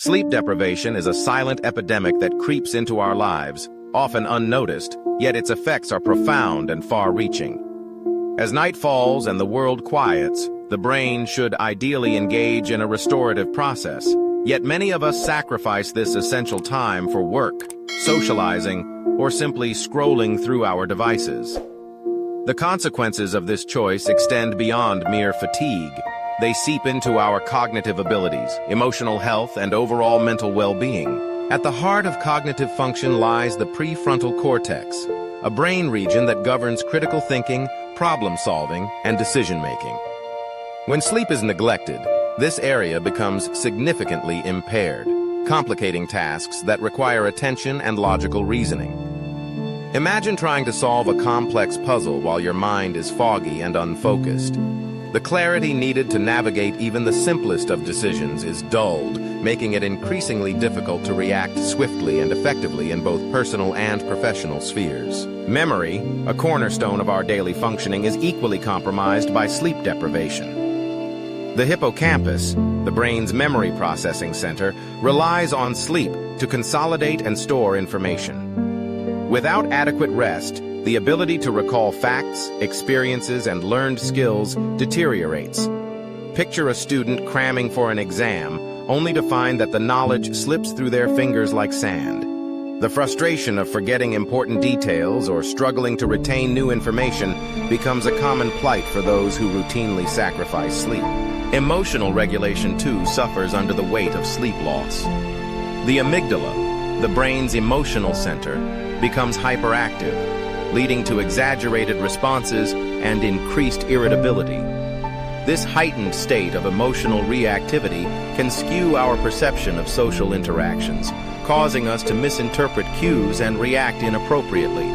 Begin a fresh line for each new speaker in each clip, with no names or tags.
Sleep deprivation is a silent epidemic that creeps into our lives, often unnoticed, yet its effects are profound and far-reaching. As night falls and the world quiets, the brain should ideally engage in a restorative process, yet many of us sacrifice this essential time for work, socializing, or simply scrolling through our devices. The consequences of this choice extend beyond mere fatigue. They seep into our cognitive abilities, emotional health, and overall mental well-being. At the heart of cognitive function lies the prefrontal cortex, a brain region that governs critical thinking, problem-solving, and decision-making. When sleep is neglected, this area becomes significantly impaired, complicating tasks that require attention and logical reasoning. Imagine trying to solve a complex puzzle while your mind is foggy and unfocused. The clarity needed to navigate even the simplest of decisions is dulled, making it increasingly difficult to react swiftly and effectively in both personal and professional spheres. Memory, a cornerstone of our daily functioning, is equally compromised by sleep deprivation. The hippocampus, the brain's memory processing center, relies on sleep to consolidate and store information. Without adequate rest, the ability to recall facts, experiences, and learned skills deteriorates. Picture a student cramming for an exam, only to find that the knowledge slips through their fingers like sand. The frustration of forgetting important details or struggling to retain new information becomes a common plight for those who routinely sacrifice sleep. Emotional regulation, too, suffers under the weight of sleep loss. The amygdala, the brain's emotional center, becomes hyperactive, leading to exaggerated responses and increased irritability. This heightened state of emotional reactivity can skew our perception of social interactions, causing us to misinterpret cues and react inappropriately.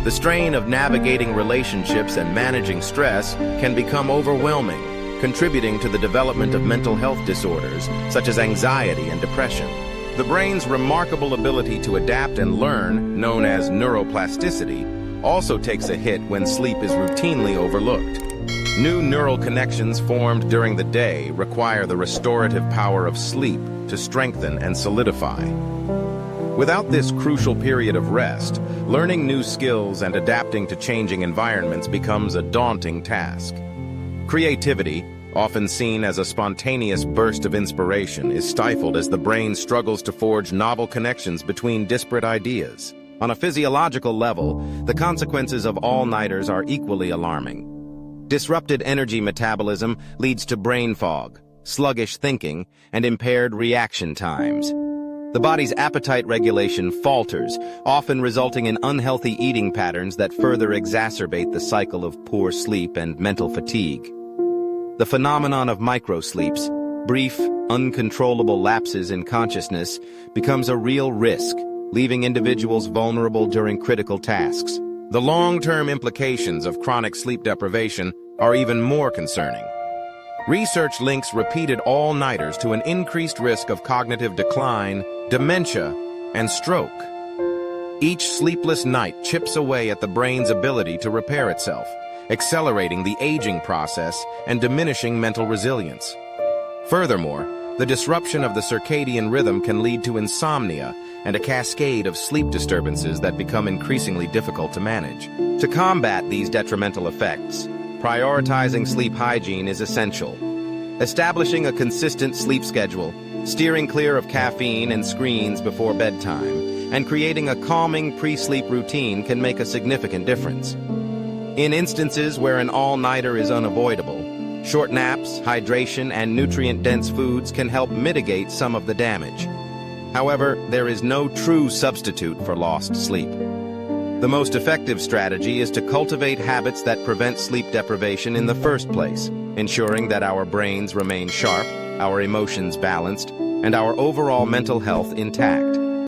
The strain of navigating relationships and managing stress can become overwhelming, contributing to the development of mental health disorders such as anxiety and depression. The brain's remarkable ability to adapt and learn, known as neuroplasticity, also takes a hit when sleep is routinely overlooked. New neural connections formed during the day require the restorative power of sleep to strengthen and solidify. Without this crucial period of rest, learning new skills and adapting to changing environments becomes a daunting task. Creativity, often seen as a spontaneous burst of inspiration, is stifled as the brain struggles to forge novel connections between disparate ideas. On a physiological level, the consequences of all-nighters are equally alarming. Disrupted energy metabolism leads to brain fog, sluggish thinking, and impaired reaction times. The body's appetite regulation falters, often resulting in unhealthy eating patterns that further exacerbate the cycle of poor sleep and mental fatigue. The phenomenon of microsleeps, brief, uncontrollable lapses in consciousness, becomes a real risk, leaving individuals vulnerable during critical tasks. The long-term implications of chronic sleep deprivation are even more concerning. Research links repeated all-nighters to an increased risk of cognitive decline, dementia, and stroke. Each sleepless night chips away at the brain's ability to repair itself, accelerating the aging process and diminishing mental resilience. Furthermore, the disruption of the circadian rhythm can lead to insomnia and a cascade of sleep disturbances that become increasingly difficult to manage. To combat these detrimental effects, prioritizing sleep hygiene is essential. Establishing a consistent sleep schedule, steering clear of caffeine and screens before bedtime, and creating a calming pre-sleep routine can make a significant difference. In instances where an all-nighter is unavoidable, short naps, hydration, and nutrient-dense foods can help mitigate some of the damage. However, there is no true substitute for lost sleep. The most effective strategy is to cultivate habits that prevent sleep deprivation in the first place, ensuring that our brains remain sharp, our emotions balanced, and our overall mental health intact.